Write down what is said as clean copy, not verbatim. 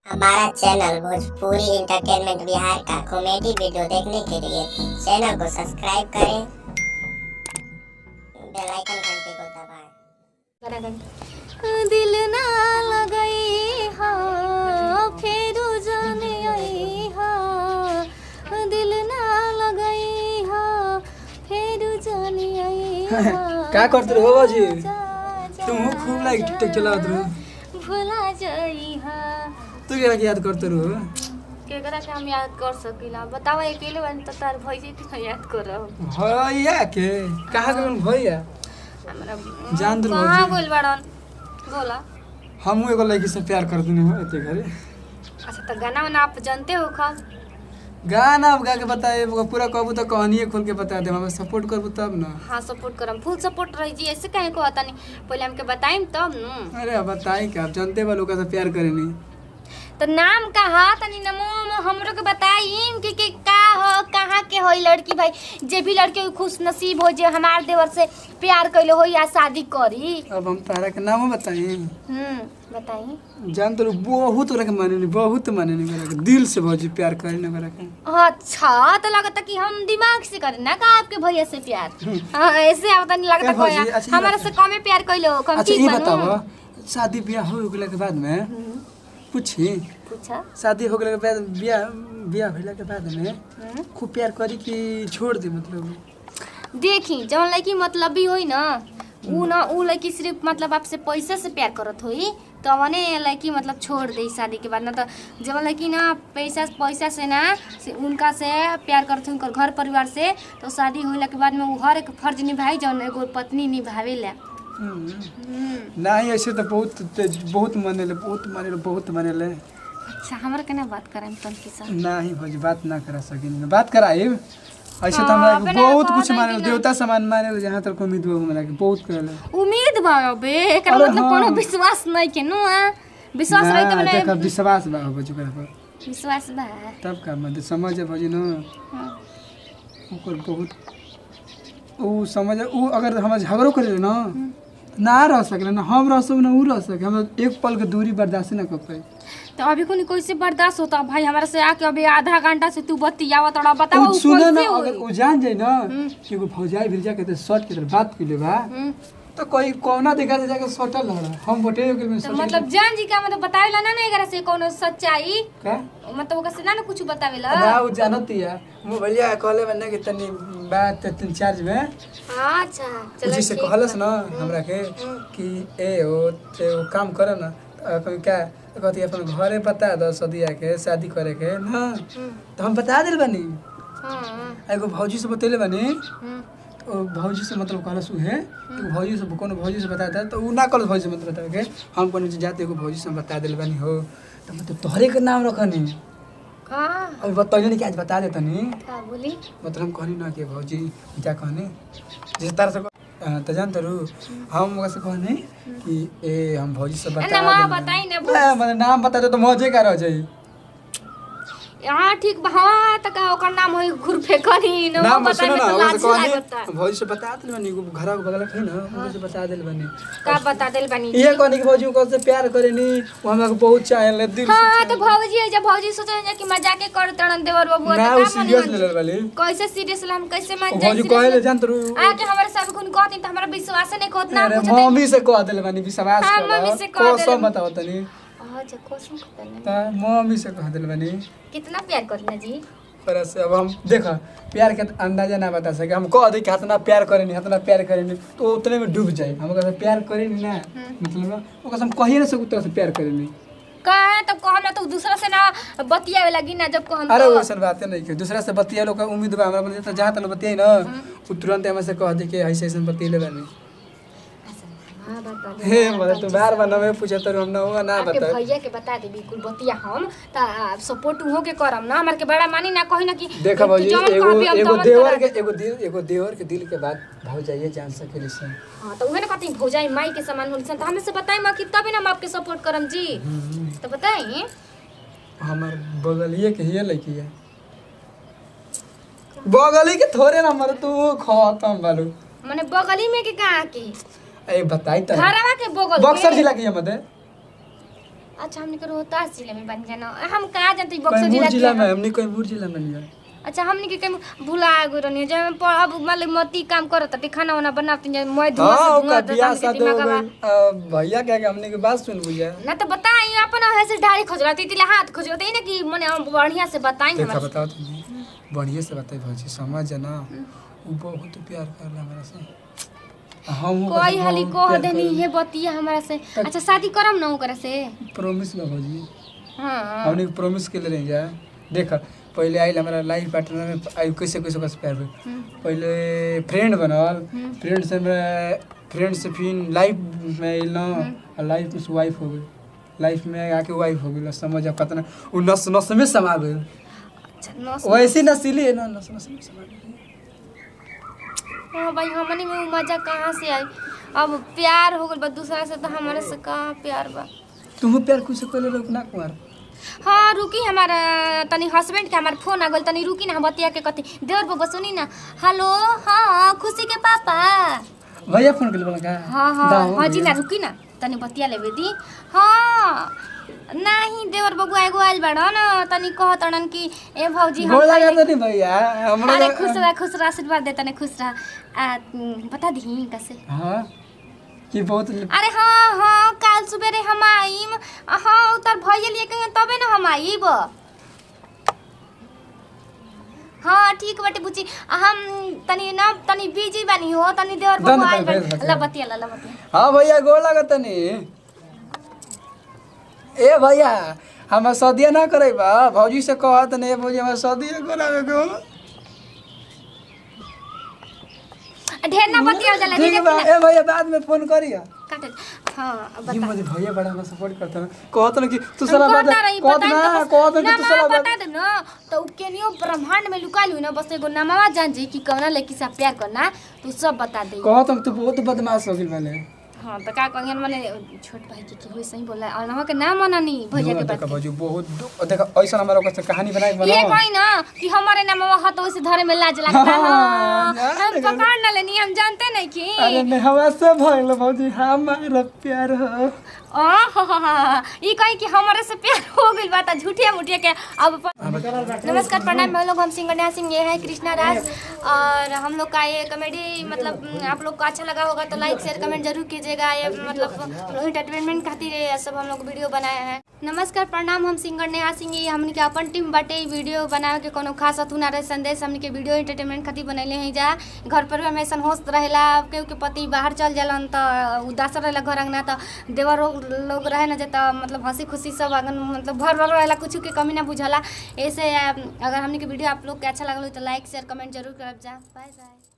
हमारा channel Bhojpuri entertainment Bihar का comedy video देखने के लिए चैनल को सब्सक्राइब करें, बेल आइकन घंटी को दबाएं। दिल ना लगई हा फेरू जाने आई हा, दिल ना लगई हा फेरू जाने आई हा। का करते हो बाजी? तुम खूब लाइक टिकटॉक चलावत रहो। भुला जाई हा। तू केरा याद करते रहो? केकरा के हम याद कर सकीला? बतावा अकेले बन त तार भइजे कि याद करब। भैया के कहां गन भैया? हमरा जान दो कहां बोल बड़न बोला। हम एगो लड़की से प्यार कर दूनी हो एते घरे। अच्छा त गाना वाना आप जानते हो खब? गाना अब गा के बताए पूरा कहबू तो कहानी खोल के बता दे, हम सपोर्ट करबू तब ना। हाँ सपोर्ट करम, फुल सपोर्ट रही जी। ऐसे कहे को आता नहीं, पहले हमके बताइम तब न। अरे बताई का, आप जानते बा लोग से प्यार करे नहीं। तो नाम का हा तनी नमो हमरो के बताइम कि का हो कहाँ के होई लड़की भाई। जे भी लड़के खुश नसीब हो जे हमार देवर से प्यार कइले हो या शादी करी। अब हम तारा के नाम बताई। बताई। जान तो बहुत रख माने नहीं, बहुत माने नहीं मेरा के दिल से भौजी प्यार करे ना मेरा के। अच्छा तो लगता कि हम दिमाग से करे ना का आपके भैया से प्यार। हां ऐसे आवता नहीं लगता कोई हमारे से कमे प्यार कइले हो कम। अच्छा ये बताओ, शादी ब्याह हो गेला के बाद में पूछी पूछा, शादी हो गेला के बाद ब्याह होला के बाद में खूब प्यार करी कि छोड़ दे? मतलब देखी जौन लड़की मतलब भी होई ना उ लड़की सिर्फ मतलब आपसे पैसा से प्यार करत होई तो वने लड़की मतलब छोड़ दे शादी के बाद। ना तो जब लड़की ना पैसा से ना से उनका से प्यार करत उनकर घर परिवार से, तो शादी होला के बाद में उ हर एक फर्ज निभाई जौन एगो पत्नी निभावेला। नहीं ऐसे तो बहुत मानेले। अच्छा हमरा केना बात करम तन की सा? नहीं भौजी बात ना करा सकिन, बात कराई ऐसे तो हमरा बहुत कुछ माने, देवता समान माने। जहां तक उम्मीद हो हमरा के बहुत करले उम्मीद बा बे एकर मतलब कोनो विश्वास नहीं के नु। विश्वास रही त मने देखा विश्वास बा भौजी कर पर विश्वास बा तब का मतलब समझ भौजी न। ओकर बहुत उ समझ उ अगर हम झगड़ो करे ना रह सकले ना, हम रह सब ना उ रह सके। हम एक पल के दूरी बर्दाश्त ना कर पाए। तो अभी कोई कैसे बर्दाश्त होता भाई हमारे से आके अभी आधा घंटा से तू बतियावा तोड़ा बताओ सुनो ना। अगर उ जान जाए ना कि एगो भौजाई भिजा के शर्ट के बात कइले बा तो कोई कोना देखा से जाके सटल रहा हम बोटे के में। तो मतलब जान जी का मतलब बतावेला ना एकरा से कोनो सच्चाई का मतलब ओकरा से ना कुछ बतावेला ना। उ जानतिया मोबाइलिया कहले बने कि तनी बात तीन चार्ज में। अच्छा चलो जी से कहलस ना हमरा के कि ए ओ ते वो काम करे ना कोई क्या कहती अपन घरे बता दो सदिया के शादी करे के ना, तो हम बता दिल बनी। एगो भौजी से बतेले बनी तो भौजी से मतलब कहलस उ है कि भौजी से कोनो भौजी से बता दे, तो उ ना कहलस भौजी से मतलब बता के हम कोनो जाते एगो भौजी से बता दिल बनी हो। तो मतलब तोहरे के नाम रखनी का अब बताइए नहीं कि आज बता दे तनी का बोली मतलब हम कहनी ना कि भौजी क्या कहनी जिस तरह से तो जानते रू हम वैसे कहनी कि ए हम भौजी से बता नाम बताई ना मतलब नाम बता दे तो मजे का रह जाई। हां ठीक बा। हां त का ओकर नाम होई घुरफे करी न बताई में तो लाज लागता। भौजी से बता दिल बनी घर के बगल है ना, उनसे से बता दिल बनी। का बता दिल बनी ये कहनी कि भौजी को से प्यार करेनी वो हमरा को बहुत चाहेले दिल से। हां तो भौजी जब भौजी सोचे कि मजाके कर तड़न देवर बाबू ना त का सीरियस ले वाली कैसे सीरियस हम कैसे मान जाई? भौजी कहले जानत रू आके हमारे सब कुन कहती त हमरा विश्वास नहीं होत ना अरे कुछ। मम्मी से कह दिल बनी विश्वास हाँ, कर मम्मी से कह को देले। सब बताओ तनी। अच्छा कसम कहतन त मम्मी से कह दिल बनी कितना प्यार करना जी। पर से अब हम देखा प्यार के अंदाजा ना बता सके। हम कह दे कि इतना प्यार करेनी इतना प्यार करेनी तो उतने में डूब जाए। हम कहते प्यार करेनी ना मतलब वो कसम कहिए ना सब तरह से प्यार करेनी का तब कहम ना तो दूसरा से ना बतियावे लगी ना जब कहम। अरे वैसन बात नहीं कि दूसरा से बतिया लोग का उम्मीद बा हमरा बन जहां तक बतियाई ना उ तुरंत हमसे कह दे कि ऐसे ऐसे बतियले बानी। हां बता दे हे मतलब तू बार बार नवे पूछे तो हम ना ना आपके बता भैया के बता दे बिल्कुल बतिया हम त सपोर्ट हो के करम ना हमार के बड़ा मानी ना कहि ना कि देखा भौजी जौन एगो कहबी हम एगो तौन देवर करब। के एगो देवर के दिल के बात भौजाइए जान सकेली से। हां तो उहे ना कहती भौजाई माई के समान होल सन त हमें से बताई मां कि तब ना हम आपके सपोर्ट करम जी। तो बताई हमार बगलिए के ही लड़की है बगली के थोड़े ना मर तू खत्म बालू माने बगली में के कहां के ए बताई त घरवा के बगल बक्सर जिला की है मते अच्छा हमने के रोहतास जिले में बन जाना हम कहाँ जानते बक्सर कैमूर जिला में के हमनी कैमूर जिला में नहीं अच्छा हमने के कहीं भुला गए रहनी जब अब मतलब मती काम करत त खाना वाना बनाते मैं धुआं हां से ओका धुआं बियाह शादी हो गई भैया क्या के हमनी के बात सुन बुझा ना तो बताई अपन ऐसे ढारी खोजलाती तिले हाथ खोजलाती ना कि मने बढ़िया से बताई देखा हमरा बताओ तुम बढ़िया से बताई भौजी समझ ना वो बहुत प्यार करला हमरा से हम कोई हाली कह देनी है बतिया हमरा से अच्छा शादी करम ना ओकरा से प्रॉमिस में भौजी हां हमने प्रॉमिस के ले जा देख पहले आइल हमारा लाइफ पार्टनर में आई कैसे कैसे कैसे प्यार हुई पहले फ्रेंड बनल फ्रेंड से फिर लाइफ में आइल ना और लाइफ में वाइफ हो गई लाइफ में आके वाइफ हो गई समझ अब कितना वो नस नस में समा गई अच्छा नस वैसे नसीली है ना नस नस में समा गई हां भाई हमनी में वो मजा कहां से आई अब प्यार हो गल बा दूसरा से तो हमारे से कहां प्यार बा तुम प्यार कुछ कर लो ना कुमार हाँ रुकी हमारा तनी हस्बैंड के हमारा फोन आ गल तनी रुकी ना हम बतिया के कथी देवर बबा सुनी ना हेलो हाँ खुशी के पापा भैया फोन कर बोला का हाँ हाँ हाँ जी ना रुकी ना तनी बतिया लेबे दी हाँ नहीं देवर बबुआ एगो आइल बाड़न तनी कहतड़न कि ए भौजी हम बोला का नहीं भैया हमरा अरे खुश रह आशीर्वाद दे तने खुश रह बता दी कैसे हां कि बहुत अरे हाँ हाँ काल सुबेरे हम आईम हाँ उतर भैया लिए कहीं तबे ना हम आईब हाँ ठीक बाटे बुची हम तनी ना तनी बिजी बानी हो तनी देवर बबू आइल बानी लबतिया हां भैया गोला का तनी ए भैया हम शादी ना करे बा भौजी से कहत ने भौजी हम शादी करावे को ढेर ना बतिया जाला ठीक बा ए भैया बाद में फोन करिया काटे हां ये मुझे भैया बड़ा ना सपोर्ट करता ना कहत ना कि तू साला बात कहत ना तू साला बता दे ना तो केनियो ब्रह्मांड में लुका लू ना बस एगो नामवा जान जी कि कौना लड़की से प्यार करना तू सब बता दे कहत तू बहुत बदमाश हो गेल वाले हां तो का कहन माने छोट भाई के होई सही बोला और नाम के नाम मनानी भैया के बात देखा बहुत देखा ऐसा हमारा ओकर कहानी बनाए ये कोई ना कि हमारे नामवा ह तो उसे धरे में लाज लगता हां हम पकड़ ना लेनी हम जानते नहीं कि अरे नहीं हवा से भइल भौजी हमारा प्यार हो ई कहीं कि हमारे से प्यार हो गइल बात झूठिया मुठिया के अब नमस्कार प्रणाम हम लोग हम सिंगर नेहा सिंह ये है कृष्णा राज और हम लोग का ये कॉमेडी मतलब आप लोग को अच्छा लगा होगा तो लाइक शेयर कमेंट जरूर कीजिएगा ये मतलब एंटरटेनमेंट खातिर ये सब हम लोग वीडियो बनाए हैं नमस्कार प्रणाम हम सिंगर नेहा सिंह ये हमनी के अपन टीम बाटे वीडियो बनावे के कोनो खास अथु ना रहे संदेश हमनी के वीडियो एंटरटेनमेंट खातिर बनैले हैं जा घर पर भी हमेशा होश रहेला के पति बाहर चल जालन त उदास रहेला घर अंगना त देवर लोग रहे ना जता मतलब हंसी खुशी सब आंगन मतलब भर भर रहेला कुछ के कमी ना बुझला ऐसे अगर हमनी के वीडियो आप लोग के अच्छा लगल तो लाइक शेयर कमेंट जरूर करब जा बाय बाय।